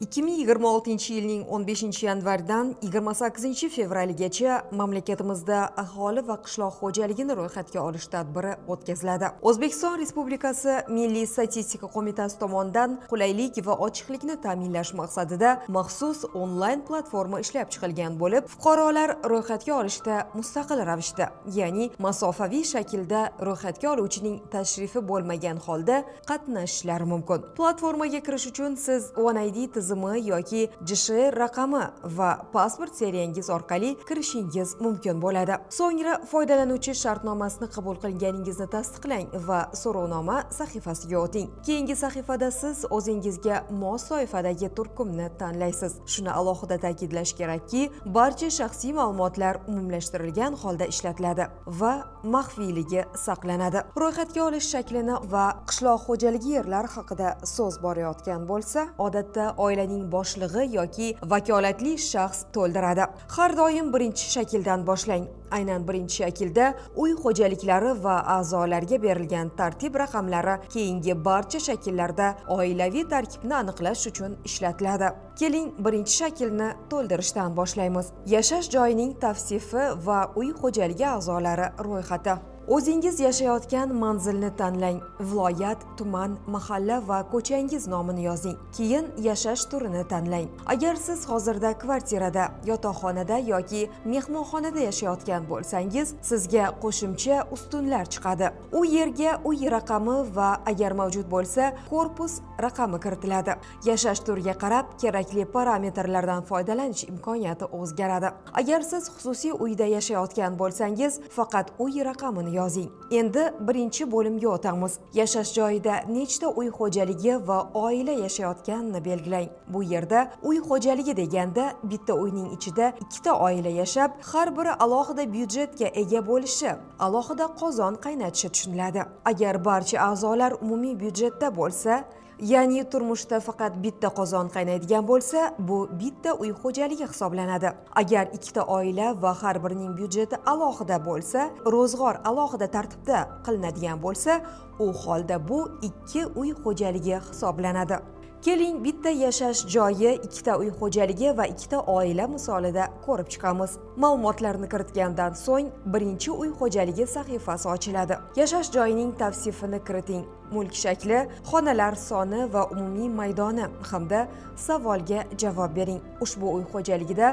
2026-yilning 15-yanvardan 28-fevraligacha mamlakatimizda aholi va qishloq xo'jaligini ro'yxatga olish tadbiri o'tkaziladi. O'zbekiston Respublikasi Milliy statistika qo'mitasi tomonidan qulaylik va ochiqlikni ta'minlash maqsadida maxsus onlayn platforma ishlab chiqilgan bo'lib, fuqarolar ro'yxatga olishda mustaqil ravishda, ya'ni masofaviy shaklda ro'yxatga oluvchining tashrifi bo'lmagan holda qatnashishlari mumkin. Platformaga kirish uchun siz OneID tizimi yoki JSHR raqami va pasport seriyangiz orqali kirishingiz mumkin bo'ladi. So'ngra foydalanuvchi shartnomasini qabul qilganingizni tasdiqlang va so'rovnoma sahifasiga o'ting. Keyingi sahifada siz o'zingizga mos toifadagi turkumni tanlaysiz. Shuni alohida ta'kidlash kerakki, barcha shaxsiy ma'lumotlar umumlashtirilgan holda ishlatiladi va maxfiyligi saqlanadi. Ro'yxatga olish shaklini va qishloq xo'jaligi yerlari haqida so'z borayotgan bo'lsa, odatda oilaning boshlig'i yoki vakolatli shaxs to'ldiradi. Har doim birinchi shakldan boshlang. Aynan birinchi shaklda uy xo'jaliklari va a'zolarga berilgan tartib raqamlari keyingi barcha shakllarda oilaviy tarkibni aniqlash uchun ishlatiladi. Keling, birinchi shaklni to'ldirishdan boshlaymiz. Yashash joyining tavsifi va uy xo'jaligi a'zolari ro'yxati. O'zingiz yashayotgan manzilni tanlang. Viloyat, tuman, mahalla va ko'changiz nomini yozing. Keyin yashash turini tanlang. Agar siz hozirda kvartirada, yotoqxonada yoki mehmonxonada yashayotgan bo'lsangiz, sizga qo'shimcha ustunlar chiqadi. U yerga uy raqami va agar mavjud bo'lsa, korpus raqami kiritiladi. Yashash turiga qarab kerakli parametrlardan foydalanish imkoniyati o'zgaradi. Agar siz xususiy uyda yashayotgan bo'lsangiz, faqat uy raqamini yozing. Endi birinchi bo'limga o'tamiz. Yashash joyida nechta uy xo'jaligi va oila yashayotganini belgilang. Bu yerda uy xo'jaligi deganda bitta uyning ichida ikkita oila yashab, har biri alohida byudjetga ega bo'lishi, alohida qozon qaynatishi tushuniladi. Agar barcha a'zolar umumiy byudjetda bo'lsa, ya'ni turmushda faqat bitta qozon qaynaydigan bo'lsa, bu bitta uy xo'jaligi hisoblanadi. Agar ikkita oila va har birining byudjeti alohida bo'lsa, ro'zg'or alohida tartibda qilinadigan bo'lsa, u holda bu ikki uy xo'jaligi hisoblanadi. Keling, bitta yashash joyi, ikkita uy xo'jaligi va ikkita oila misolida ko'rib chiqamiz. Ma'lumotlarni kiritgandan so'ng, birinchi uy xo'jaligi sahifasi ochiladi. Yashash joyining tavsifini kiriting. Mulk shakli, xonalar soni va umumiy maydoni hamda savolga javob bering. Ushbu uy xo'jaligida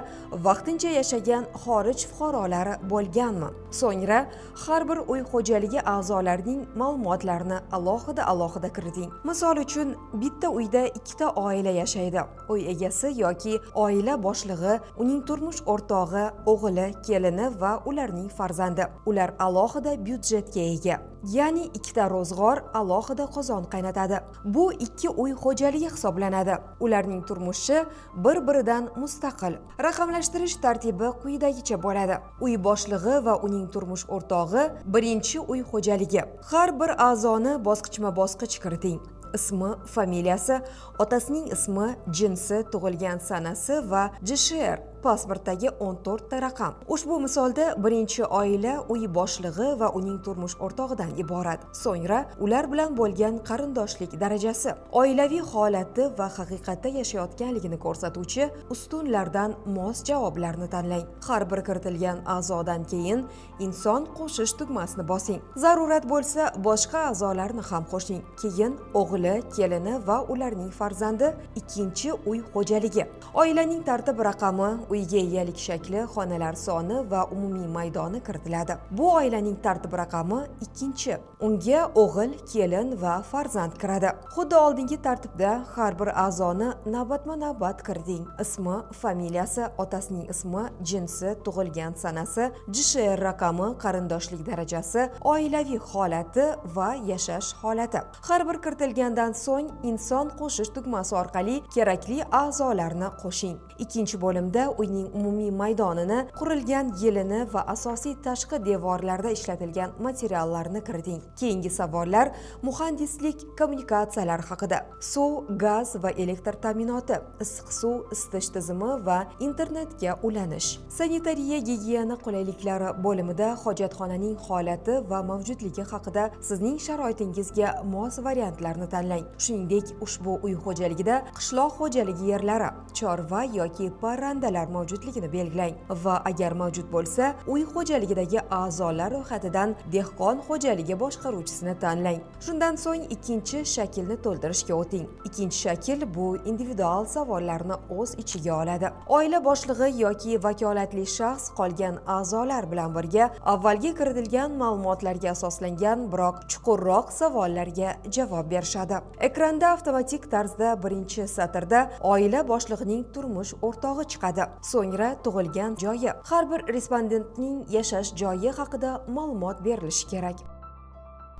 vaqtincha yashagan xorij fuqarolari bo'lganmi? So'ngra har bir uy xo'jaligi a'zolarining ma'lumotlarini alohida kiriting. Misol uchun, bitta uyda ikkita oila yashaydi. Uy egasi yoki oila boshlig'i, uning turmush o'rtog'i, o'g'li, kelini va ularning farzandi. Ular alohida byudjetga ega. Ya'ni ikkita ro'zg'or alohida qozon qaynatadi. Bu ikki uy xo'jaligi hisoblanadi. Ularning turmushi bir-biridan mustaqil. Raqamlashtirish tartibi quyidagicha bo'ladi. Uy boshlig'i va uning turmush o'rtog'i birinchi uy xo'jaligi. Har bir a'zoni bosqichma-bosqich kiriting. Ismi, familiyasi, otasining ismi, jinsi, tug'ilgan sanasi va JSHR pasportdagi 14 ta raqam. Ushbu misolda birinchi oila uy boshlig'i va uning turmush o'rtog'idan iborat. So'ngra ular bilan bo'lgan qarindoshlik darajasi, oilaviy holati va haqiqatda yashayotganligini ko'rsatuvchi ustunlardan mos javoblarni tanlang. Har bir kiritilgan a'zodan keyin inson qo'shish tugmasini bosing. Zarurat bo'lsa, boshqa a'zolarni ham qo'shing. Keyin o'g'li, kelini va ularning farzandi ikkinchi uy xo'jaligi. Oilaning tartib raqami, uyga egalik shakli, xonalar soni va umumiy maydoni kiritiladi. Bu oilaning tartib raqami ikkinchi. Unga o'g'il, kelin va farzand kiradi. Xuddi oldingi tartibda har bir a'zoni navbatma-navbat kiriting. Ismi, familiyasi, otasining ismi, jinsi, tug'ilgan sanasi, JSHR raqami, qarindoshlik darajasi, oilaviy holati va yashash holati. Har bir kiritilgandan so'ng inson qo'shish tugmasi orqali kerakli a'zolarni qo'shing. Ikkinchi bo'limda uyning umumiy maydonini, qurilgan yilini va asosiy tashqi devorlarda ishlatilgan materiallarni kiriting. Keyingi savollar muhandislik kommunikatsiyalar haqida. Suv, gaz va elektr ta'minoti, issiq suv, isitish tizimi va internetga ulanish. Sanitariya gigiyena qulayliklari bo'limida hojatxonaning holati va mavjudligi haqida sizning sharoitingizga mos variantlarni tanlang. Shuningdek, ushbu uy xo'jaligida qishloq xo'jaligi yerlari, chorva yoki parrandalar mavjudligini belgilang va agar mavjud bo'lsa, uy xo'jaligidagi a'zolar ro'yxatidan dehqon xo'jaligi boshqaruvchisini tanlang. Shundan so'ng ikkinchi shaklni to'ldirishga o'ting. Ikkinchi shakl bu individual savollarni o'z ichiga oladi. Oila boshlig'i yoki vakolatli shaxs qolgan a'zolar bilan birga avvalgi kiritilgan ma'lumotlarga asoslangan, biroq chuqurroq savollarga javob berishadi. Ekranda avtomatik tarzda birinchi satrda oila boshlig'ining turmush o'rtog'i chiqadi. So'ngra tug'ilgan joyi, har bir respondentning yashash joyi haqida ma'lumot berilishi kerak.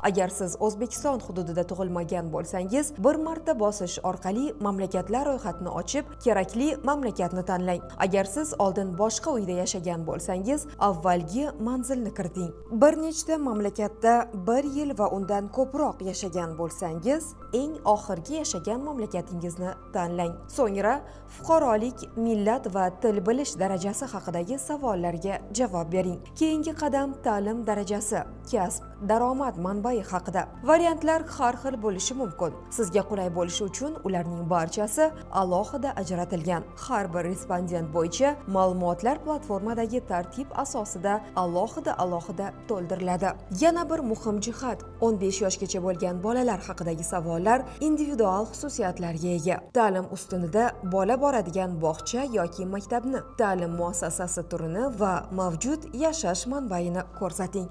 Agar siz O'zbekiston hududida tug'ilmagan bo'lsangiz, bir marta bosish orqali mamlakatlar ro'yxatini ochib, kerakli mamlakatni tanlang. Agar siz oldin boshqa uyda yashagan bo'lsangiz, avvalgi manzilni kiriting. Bir nechta mamlakatda 1 yil va undan ko'proq yashagan bo'lsangiz, eng oxirgi yashagan mamlakatingizni tanlang. So'ngra fuqarolik, millat va til bilish darajasi haqidagi savollarga javob bering. Keyingi qadam ta'lim darajasi, kasb, daromad manbai haqida. Variantlar har xil bo'lishi mumkin. Sizga qulay bo'lishi uchun ularning barchasi alohida ajratilgan. Har bir respondent bo'yicha ma'lumotlar platformadagi tartib asosida alohida to'ldiriladi. Yana bir muhim jihat, 15 yoshgacha bo'lgan bolalar haqidagi savollar individual xususiyatlarga ega. Ta'lim ustunida bola boradigan bog'cha yoki maktabni, ta'lim muassasasi turini va mavjud yashash manbaini ko'rsating.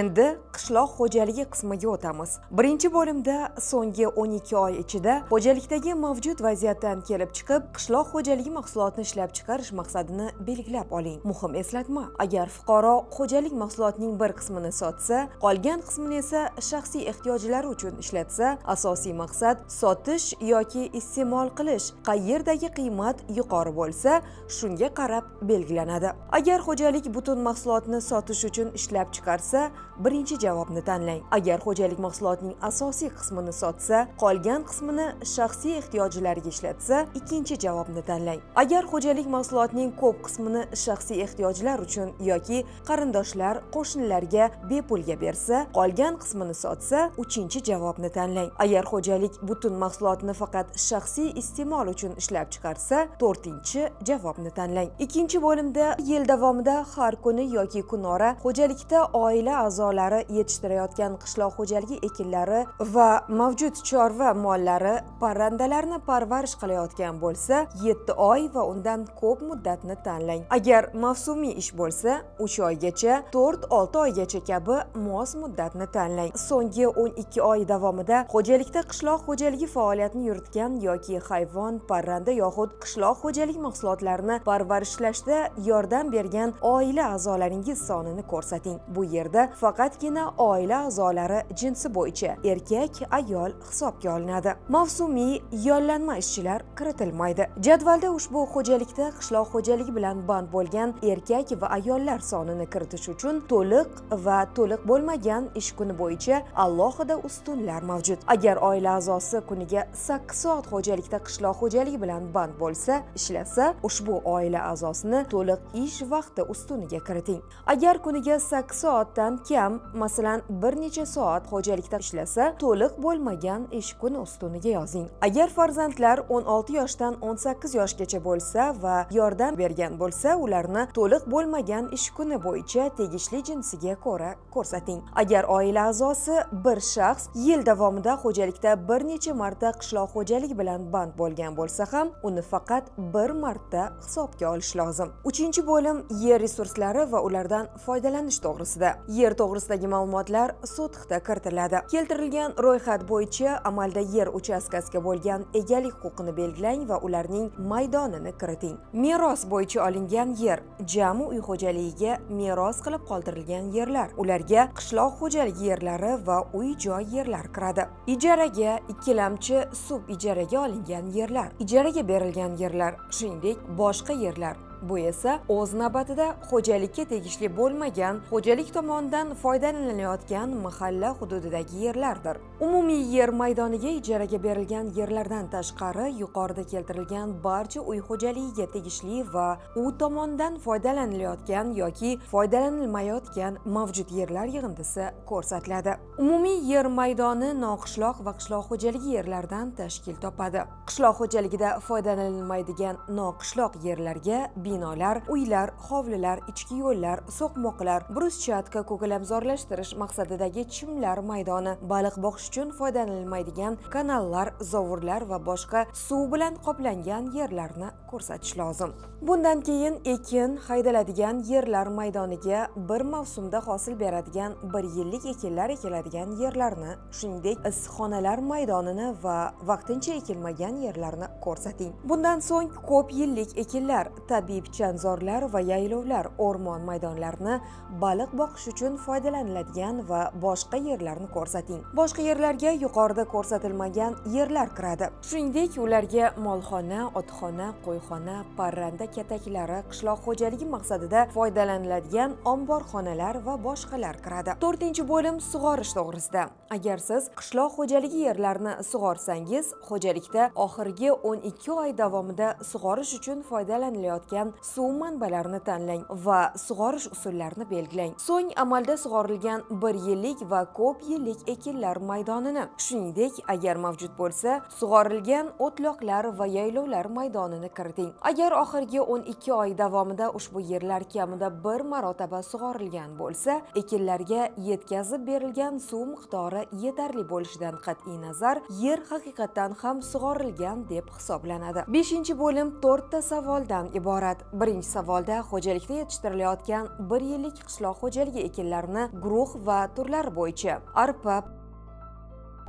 Endi qishloq xo'jaligi qismiga o'tamiz. Birinchi bo'limda so'nggi 12 oy ichida xo'jalikdagi mavjud vaziyatdan kelib chiqib, qishloq xo'jaligi mahsulotini ishlab chiqarish maqsadini belgilab oling. Muhim eslatma: agar fuqaro xo'jalik mahsulotining bir qismini sotsa, qolgan qismini esa shaxsiy ehtiyojlari uchun ishlatsa, asosiy maqsad sotish yoki iste'mol qilish. Qayerdagi qiymat yuqori bo'lsa, shunga qarab belgilanadi. Agar xo'jalik butun mahsulotni sotish uchun ishlab chiqarsa, birinchi javobni tanlang. Agar xo'jalik mahsulotining asosiy qismini sotsa, qolgan qismini shaxsiy ehtiyojlariga ishlatsa, ikkinchi javobni tanlang. Agar xo'jalik mahsulotining ko'p qismini shaxsiy ehtiyojlar uchun yoki qarindoshlar, qo'shnilarga bepulga bersa, qolgan qismini sotsa, uchinchi javobni tanlang. Agar xo'jalik butun mahsulotni faqat shaxsiy iste'mol uchun ishlab chiqarsa, to'rtinchi javobni tanlang. Ikkinchi bo'limda yil davomida har kuni yoki kunora xo'jalikda oila a'zolari yetishtirayotgan qishloq xo'jaligi ekinlari va mavjud chorva mollari, parrandalarni parvarish qilayotgan bo'lsa, 7 oy va undan ko'p muddatni tanlang. Agar mavsumiy ish bo'lsa, 3 oygacha, 4-6 oygacha kabi mos muddatni tanlang. So'nggi 12 oy davomida xo'jalikda qishloq xo'jaligi faoliyatini yuritgan yoki hayvon, parranda yoxud qishloq xo'jaligi mahsulotlarini parvarishlashda yordam bergan oila a'zolaringiz sonini ko'rsating. Bu yerda faqatgina oila a'zolari jinsi bo'yicha erkak, ayol hisobga olinadi. Mavsumiy yollanma ishchilar kiritilmaydi. Jadvalda ushbu xo'jalikda qishloq xo'jaligi bilan band bo'lgan erkak va ayollar sonini kiritish uchun to'liq va to'liq bo'lmagan ish kuni bo'yicha alohida ustunlar mavjud. Agar oila a'zosi kuniga 8 soat xo'jalikda qishloq xo'jaligi bilan band bo'lsa, ishlasa, ushbu oila a'zosini to'liq ish vaqti ustuniga kiriting. Agar kuniga 8 soatdan kam, masalan, bir necha soat xo'jalikda ishlasa, to'liq bo'lmagan ish kuni ustuniga yozing. Agar farzandlar 16 yoshdan 18 yoshgacha bo'lsa va yordam bergan bo'lsa, ularni to'liq bo'lmagan ish kuni bo'yicha tegishli jinsiga ko'ra ko'rsating. Agar oila a'zosi bir shaxs yil davomida xo'jalikda bir necha marta qishloq xo'jaligi bilan band bo'lgan bo'lsa ham, uni faqat bir marta hisobga olish lozim. Uchinchi bo'lim yer resurslari va ulardan foydalanish to'g'risida. Yer to'g'risidagi ma'lumotlar sotixda kiritiladi. Keltirilgan ro'yxat bo'yicha amalda yer uchastkasiga bo'lgan egalik huquqini belgilang va ularning maydonini kiriting. Meros bo'yicha olingan yer jami uy xo'jaligiga meros qilib qoldirilgan yerlar. Ularga qishloq xo'jaligi yerlari va uy-joy yerlar kiradi. Ijaraga, ikkilamchi sub-ijaraga olingan yerlar, ijaraga berilgan yerlar, shuningdek boshqa yerlar. Bu esa o'z navbatida xo'jalikka tegishli bo'lmagan, xo'jalik tomonidan foydalanilayotgan mahalla hududidagi yerlardir. Umumiy yer maydoniga ijaraga berilgan yerlardan tashqari yuqorida keltirilgan barcha uy xo'jaligiga tegishli va u tomonidan foydalanilayotgan yoki foydalanilmayotgan mavjud yerlar yig'indisi ko'rsatiladi. Umumiy yer maydoni noqishloq va qishloq xo'jaligi yerlaridan tashkil topadi. Qishloq xo'jaligida foydalanilmaydigan noqishloq yerlarga binolar, uylar, hovlilar, ichki yo'llar, so'qmoqlar, bruschatka, ko'kalamzorlashtirish maqsadidagi chimlar maydoni, baliq boqish uchun foydalanilmaydigan kanallar, zovurlar va boshqa suv bilan qoplangan yerlarni ko'rsatish lozim. Bundan keyin ekin haydaladigan yerlar maydoniga bir mavsumda hosil beradigan 1 yillik ekinlar ekiladigan yerlarni, shuningdek issiqxonalar maydonini va vaqtincha ekilmagan yerlarni ko'rsating. Bundan so'ng ko'p yillik ekinlar, tabiiy pichanzorlar va yaylovlar, o'rmon maydonlarini, baliq boqish uchun foydalaniladigan va boshqa yerlarni ko'rsating. Boshqa yerlarga yuqorida ko'rsatilmagan yerlar kiradi. Shuningdek, ularga molxona, otxona, qo'yxona, parranda kataklari, qishloq xo'jaligi maqsadida foydalaniladigan omborxonalar va boshqalar kiradi. 4-bo'lim sug'orish to'g'risida. Agar siz qishloq xo'jaligi yerlarini sug'orsangiz, xo'jalikda oxirgi 12 oy davomida sug'orish uchun foydalanilayotgan suv manbalarini tanlang va sug'orish usullarini belgilang. So'ng amalda sug'orilgan 1 yillik va ko'p yillik ekinlar maydonini, shuningdek, agar mavjud bo'lsa, sug'orilgan o'tloqlar va yaylovlar maydonini kiriting. Agar oxirgi 12 oy davomida ushbu yerlar kamida 1 marotaba sug'orilgan bo'lsa, ekinlarga yetkazib berilgan suv miqdori yetarli bo'lishidan qat'iy nazar, yer haqiqatan ham sug'orilgan deb hisoblanadi. 5-bo'lim 4 ta savoldan iborat. Birinchi savolda xo'jalikda yetishtirilayotgan 1 yillik qishloq xo'jaligi ekinlarini guruh va turlari bo'yicha arpa,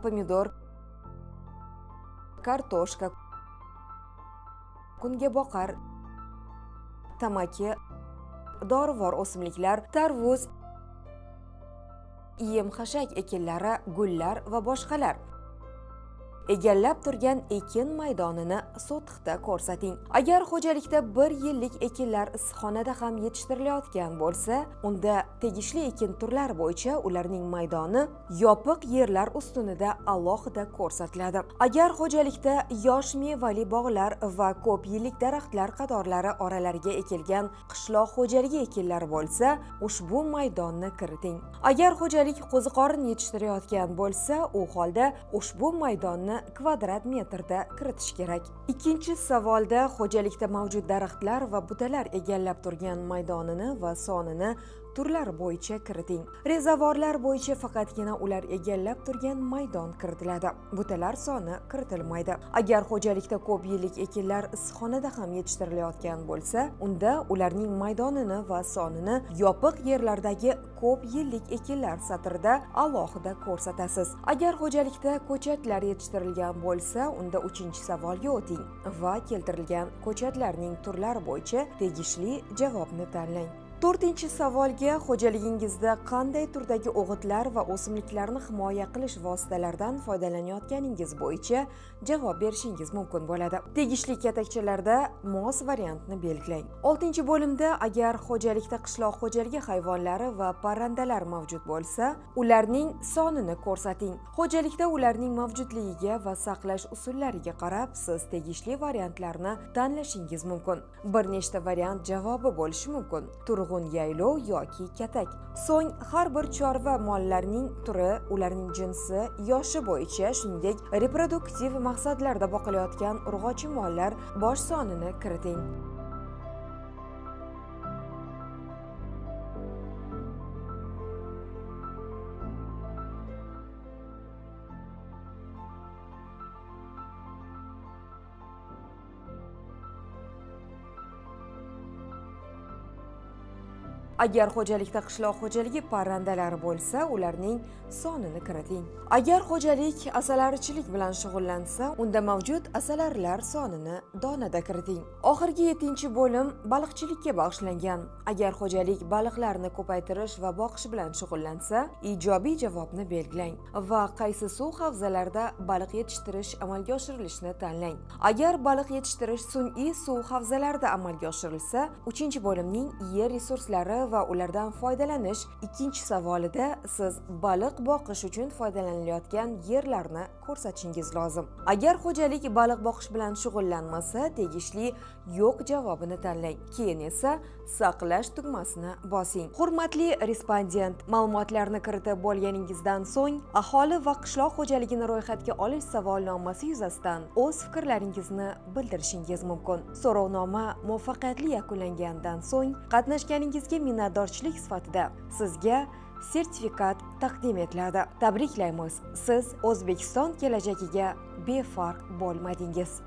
pomidor, kartoshka, kungaboqar, tamaki, dorivor o'simliklar, tarvuz, yem-xashak ekinlari, gullar va boshqalar egallab turgan ekin maydonini sotixda ko'rsating. Agar xo'jalikda 1 yillik ekinlar issiqxonada ham yetishtirilayotgan bo'lsa, unda tegishli ekin turlari bo'yicha ularning maydoni yopiq yerlar ustunida alohida ko'rsatiladi. Agar xo'jalikda yosh mevali bog'lar va ko'p yillik daraxtlar qatorlari oralariga ekilgan qishloq xo'jaligi ekinlari bo'lsa, ushbu maydonni kiriting. Agar xo'jalik qo'ziqorin yetishtirayotgan bo'lsa, u holda ushbu maydonni kvadrat metrda kiritish kerak. Ikkinchi savolda xo'jalikda mavjud daraxtlar va butalar egallab turgan maydonini va sonini turlari bo'yicha kiriting. Rezavorlar bo'yicha faqatgina ular egallab turgan maydon kiritiladi. Butalar soni kiritilmaydi. Agar xo'jalikda ko'p yillik ekinlar issiqxonada ham yetishtirilayotgan bo'lsa, unda ularning maydonini va sonini yopiq yerlardagi ko'p yillik ekinlar satrida alohida ko'rsatasiz. Agar xo'jalikda ko'chatlar yetishtirilgan bo'lsa, unda 3-savolga o'ting va keltirilgan ko'chatlarning turlari bo'yicha tegishli javobni tanlang. 4-savolga xo'jaligingizda qanday turdagi o'g'itlar va o'simliklarni himoya qilish vositalaridan foydalanayotganingiz bo'yicha javob berishingiz mumkin bo'ladi. Tegishli katakchalarda mos variantni belgilang. 6-bo'limda agar xo'jalikda qishloq xo'jaligi hayvonlari va parrandalar mavjud bo'lsa, ularning sonini ko'rsating. Xo'jalikda ularning mavjudligiga va saqlash usullariga qarab siz tegishli variantlarni tanlashingiz mumkin. Bir nechta variant javobi bo'lishi mumkin. Yaylov yoki katak. So'ng har bir chorva mollarining turi, ularning jinsi, yoshi bo'yicha, shuningdek reproduktiv maqsadlarda boqilayotgan urg'ochi mollar bosh sonini kiriting. Agar xo'jalikda qishloq xo'jaligi parrandalari bo'lsa, ularning sonini kiriting. Agar xo'jalik asalarichilik bilan shug'ullansa, unda mavjud asalarilar sonini donada kiriting. Oxirgi 7-bo'lim baliqchilikka bag'ishlangan. Agar xo'jalik baliqlarni ko'paytirish va boqish bilan shug'ullansa, ijobiy javobni belgilang va qaysi suv havzalarida baliq yetishtirish amalga oshirilishini tanlang. Agar baliq yetishtirish sun'iy suv havzalarida amalga oshirilsa, 3-bo'limning yer resurslari va ulardan foydalanish 2-savolida siz baliq boqish uchun foydalanilayotgan yerlarni ko'rsatishingiz lozim. Agar xo'jalik baliq boqish bilan shug'ullanmasa, tegishli yo'q javobini tanlang. Keyin esa saqlash tugmasini bosing. Hurmatli respondent, ma'lumotlarni kiritib bo'lganingizdan so'ng, aholi va qishloq xo'jaligini ro'yxatga olish savolnomasi yuzasidan o'z fikrlaringizni bildirishingiz mumkin. So'rovnoma muvaffaqiyatli yakunlangandan so'ng, qatnashganingizga minnatdorchilik sifatida sizga sertifikat taqdim etiladi. Tabriklaymiz. Siz O'zbekiston kelajagiga befarq bo'lmadingiz.